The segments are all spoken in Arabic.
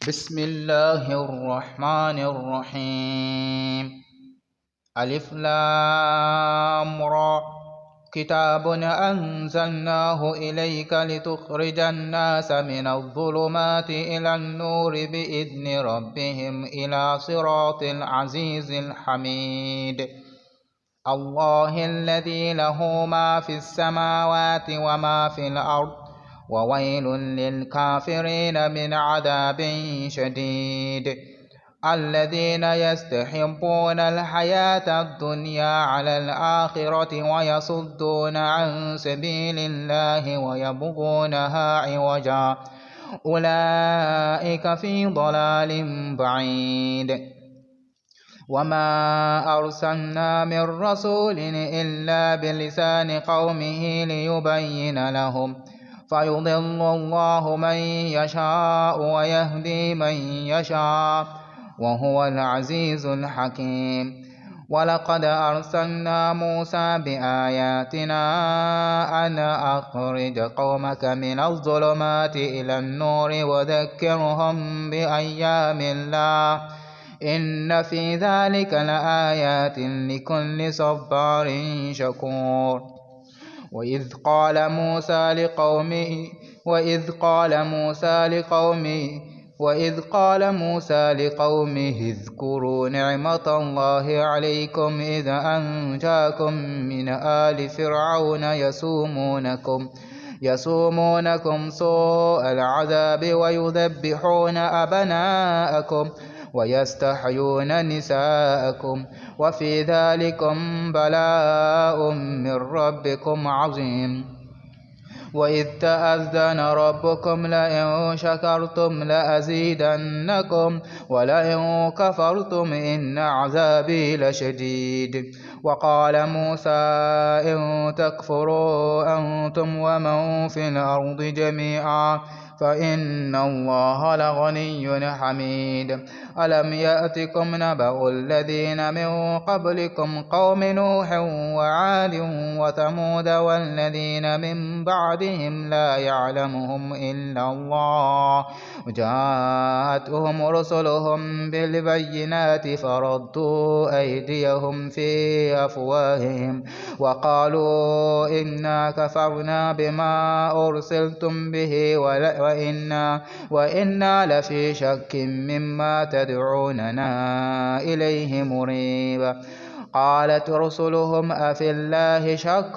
بسم الله الرحمن الرحيم. ألف لام را. كتاب أنزلناه إليك لتخرج الناس من الظلمات إلى النور بإذن ربهم إلى صراط العزيز الحميد. الله الذي له ما في السماوات وما في الأرض وويل للكافرين من عذاب شديد. الذين يستحبون الحياة الدنيا على الآخرة ويصدون عن سبيل الله ويبغونها عوجا أولئك في ضلال بعيد. وما أرسلنا من رسول إلا بلسان قومه ليبين لهم فيضل الله من يشاء ويهدي من يشاء وهو العزيز الحكيم. ولقد أرسلنا موسى بآياتنا أن أخرج قومك من الظلمات إلى النور وذكرهم بأيام الله إن في ذلك لآيات لكل صبار شكور. وإذ قال موسى لقومه اذكروا نعمة الله عليكم إذ أنجاكم من آل فرعون يسومونكم سوء العذاب ويذبحون أبناءكم ويستحيون نساءكم وفي ذلكم بلاء من ربكم عظيم. وإذ تأذن ربكم لئن شكرتم لأزيدنكم ولئن كفرتم إن عذابي لشديد. وقال موسى إن تكفروا أنتم ومن في الأرض جميعا فإن الله لغني حميد. ألم يأتكم نبأ الذين من قبلكم قوم نوح وعاد وثمود والذين من بعدهم لا يعلمهم إلا الله جاءتهم رسلهم بالبينات فردوا أيديهم في أفواههم وقالوا إنا كفرنا بما أرسلتم به وإنا لفي شك مما تدعوننا إليه مريب. قالت رسلهم أفي الله شك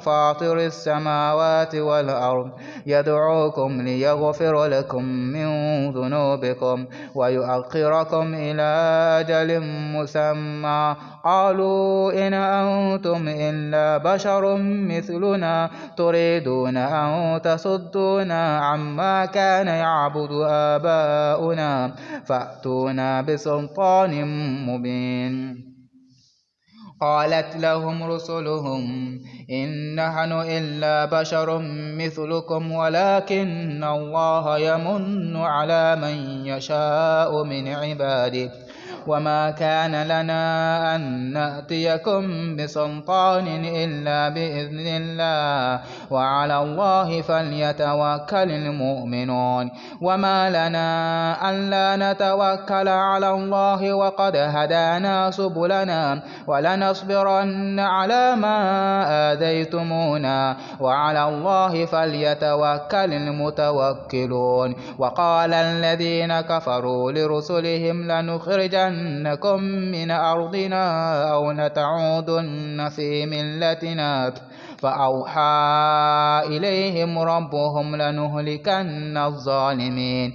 فاطر السماوات والأرض يدعوكم ليغفر لكم من ذنوبكم ويؤخركم إلى أجل مسمى قالوا إن أنتم إلا بشر مثلنا تريدون أن تصدونا عما كان يعبد آباؤنا فأتونا بسلطان مبين. قالت لهم رسلهم إن نحن إلا بشر مثلكم ولكن الله يمن على من يشاء من عباده وما كان لنا أن نأتيكم بسلطان إلا بإذن الله وعلى الله فليتوكل المؤمنون. وما لنا ألا نتوكل على الله وقد هدانا سبلنا ولنصبرن على ما آذيتمونا وعلى الله فليتوكل المتوكلون. وقال الذين كفروا لرسلهم لنخرجنكم من أرضنا أو لتعودن في ملتنا فأوحى إليهم ربهم لنهلكن الظالمين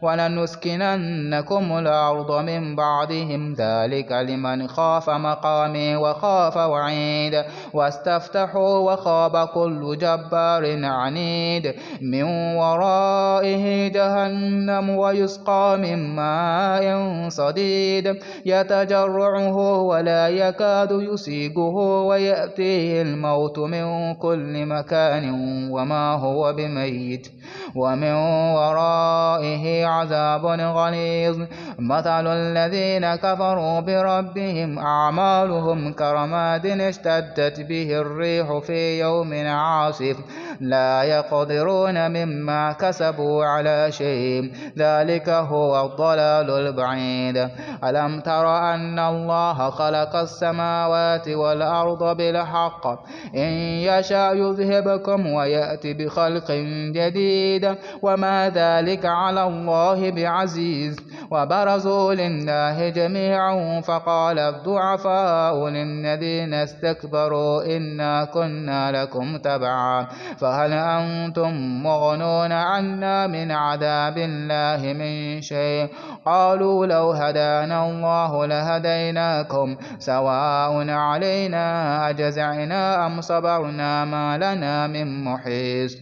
ولنسكننكم الأرض من بعدهم ذلك لمن خاف مقامي وخاف وعيد. واستفتحوا وخاب كل جبار عنيد من ورائه جهنم ويسقى من ماء صديد يتجرعه ولا يكاد يسيغه ويأتيه الموت من كل مكان وما هو بميت ومن ورائه عذاب غليظ. مثل الذين كفروا بربهم أعمالهم كرماد اشتدت به الريح في يوم عاصف لا يقدرون مما كسبوا على شيء ذلك هو الضلال البعيد ألم تر أن الله خلق السماوات والأرض بالحق إن يشاء يذهبكم ويأتي بخلق جديد وما ذلك على الله بعزيز وبرزوا لله جميعا فقال الضعفاء للذين استكبروا إنا كنا لكم تبعا فهل أنتم مغنون عنا من عذاب الله من شيء قالوا لو هدانا الله لهديناكم سواء علينا أجزعنا أم صبرنا ما لنا من محيص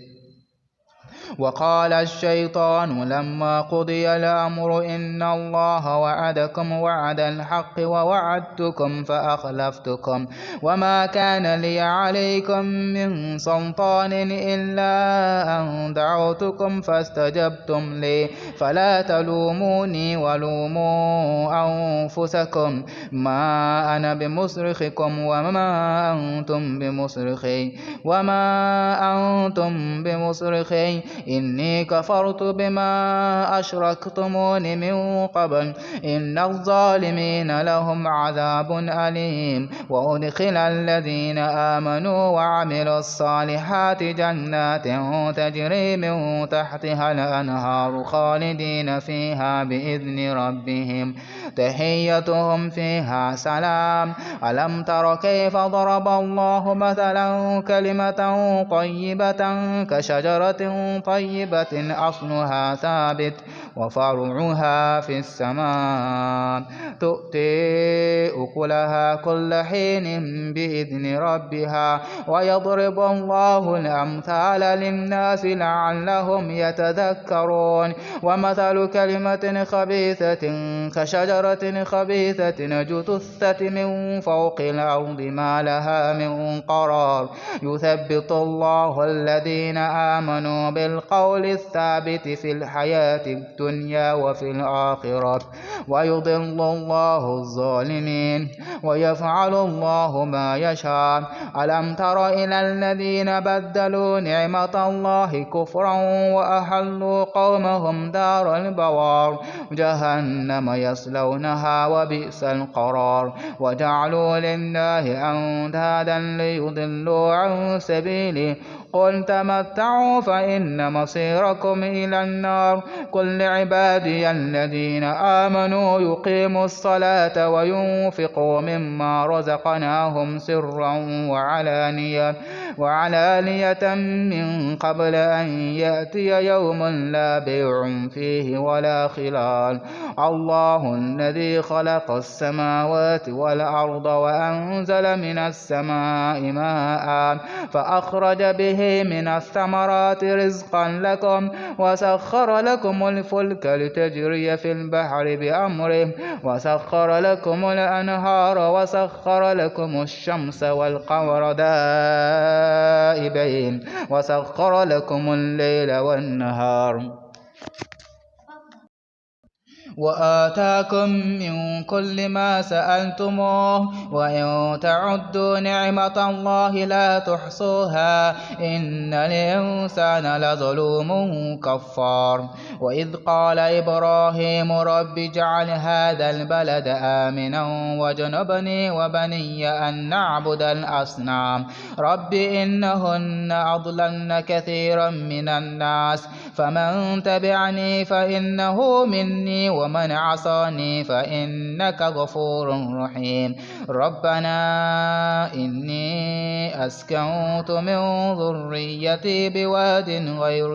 وقال الشيطان لما قضي الأمر إن الله وعدكم وعد الحق ووعدتكم فأخلفتكم وما كان لي عليكم من سلطان إلا أن دعوتكم فاستجبتم لي فلا تلوموني ولوموا أنفسكم ما أنا بمصرخكم وما أنتم بمصرخي إني كفرت بما أشركتمون من قبل إن الظالمين لهم عذاب أليم وأدخل الذين آمنوا وعملوا الصالحات جنات تجري من تحتها الأنهار خالدين فيها بإذن ربهم تحيتهم فيها سلام ألم تر كيف ضرب الله مثلا كلمة طيبة كشجرة طيبة أصلها ثابت وفرعها في السماء تؤتي أكلها كل حين بإذن ربها ويضرب الله الأمثال للناس لعلهم يتذكرون ومثل كلمة خبيثة كشجرة خبيثة اجتثت من فوق الأرض ما لها من قرار يثبت الله الذين آمنوا بالقول الثابت في الحياة الدنيا وفي الآخرة ويضل الله الظالمين ويفعل الله ما يشاء ألم تر إلى الذين بدلوا نعمة الله كفرا وأحلوا قومهم دار البوار جهنم يصلونها وبئس القرار وجعلوا لله أندادا ليضلوا عن سبيله قل تمتعوا فإن مصيركم إلى النار قل لعبادي الذين آمنوا يقيموا الصلاة وينفقوا مما رزقناهم سرا وعلانية من قبل أن يأتي يوم لا بيع فيه ولا خلال الله الذي خلق السماوات والأرض وأنزل من السماء ماء فأخرج به من الثمرات رزقا لكم وسخر لكم الفلك لتجري في البحر بأمره وسخر لكم الأنهار وسخر لكم الشمس والقمر دائبين وسخر لكم الليل والنهار وآتاكم من كل ما سألتموه وإن تعدوا نعمة الله لا تحصوها إن الإنسان لظلوم كفار وإذ قال إبراهيم رب اجعل هذا البلد آمنا واجنبني وبني أن نعبد الأصنام رب إنهن أضللن كثيرا من الناس فمن تبعني فإنه مني ومن عصاني فإنك غفور رحيم ربنا إني أسكنت من ذريتي بواد غير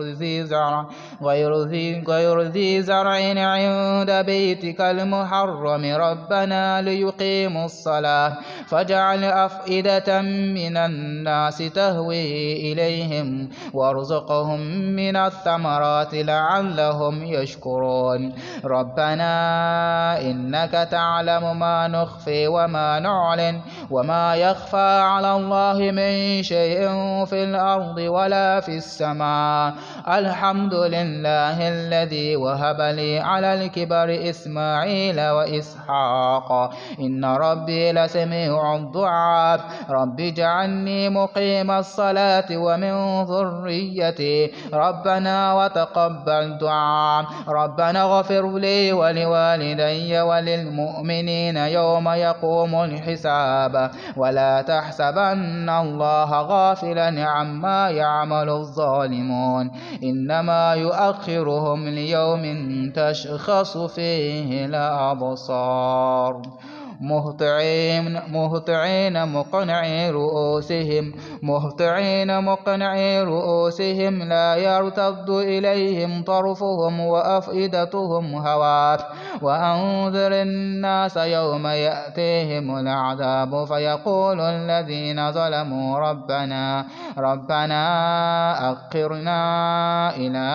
ذي زرع عند بيتك المحرم ربنا ليقيموا الصلاة فاجعل أفئدة من الناس تهوي إليهم وارزقهم من الثمرات الثمرات لعلهم يشكرون ربنا إنك تعلم ما نخفي وما نعلن وما يخفى على الله من شيء في الأرض ولا في السماء الحمد لله الذي وهب لي على الكبر إسماعيل وإسحاق إن ربي لسميع الدعاء رب اجعلني مقيم الصلاة ومن ذريتي ربنا وتقبل دعاء ربنا اغفر لي ولوالدي وللمؤمنين يوم يقوم الحساب ولا تحسبن الله غافلا عما يعمل الظالمون إنما يؤخرهم ليوم تشخص فيه الأبصار مهطعين مقنعي رؤوسهم لا يرتد إليهم طرفهم وأفئدتهم هواء وأنذر الناس يوم يأتيهم العذاب فيقول الذين ظلموا ربنا أخرنا إلى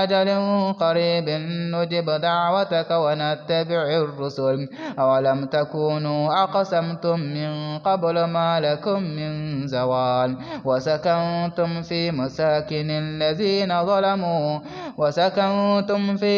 أجل قريب نجب دعوتك ونتبع الرسل أولم تكونوا أقسمتم من قبل ما لكم من زوال وسكنتم في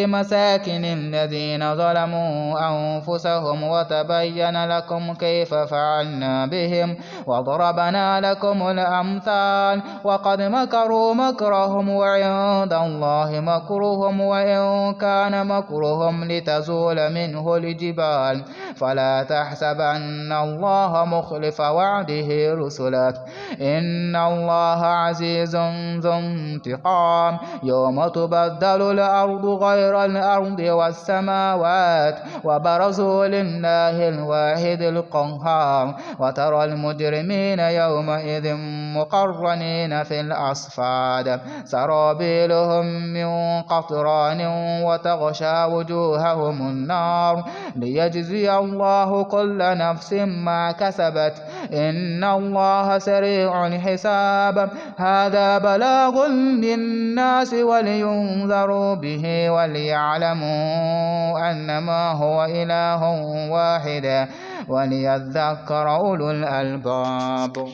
مساكن الذين ظلموا أنفسهم وتبين لكم كيف فعلنا بهم وضربنا لكم الأمثال وقد مكروا مكرهم وعند الله مكرهم وإن كان مكرهم لتزول منه الجبال فلا تحسبن الله مخلف وعده رسله إن الله عزيز ذو انتقام يوم تبدل الأرض غير الأرض والسماوات وبرزوا لله الواحد القهار وترى المجرمين يومئذ مقرنين في الأصفاد سرابيلهم من قطران وتغشى وجوههم النار ليجزي الله كل نفس ما كسبت إن الله سريع الحساب هذا بلاغ للناس ولينذروا به وليعلموا أنما هو إله واحد وليذكر أولو الألباب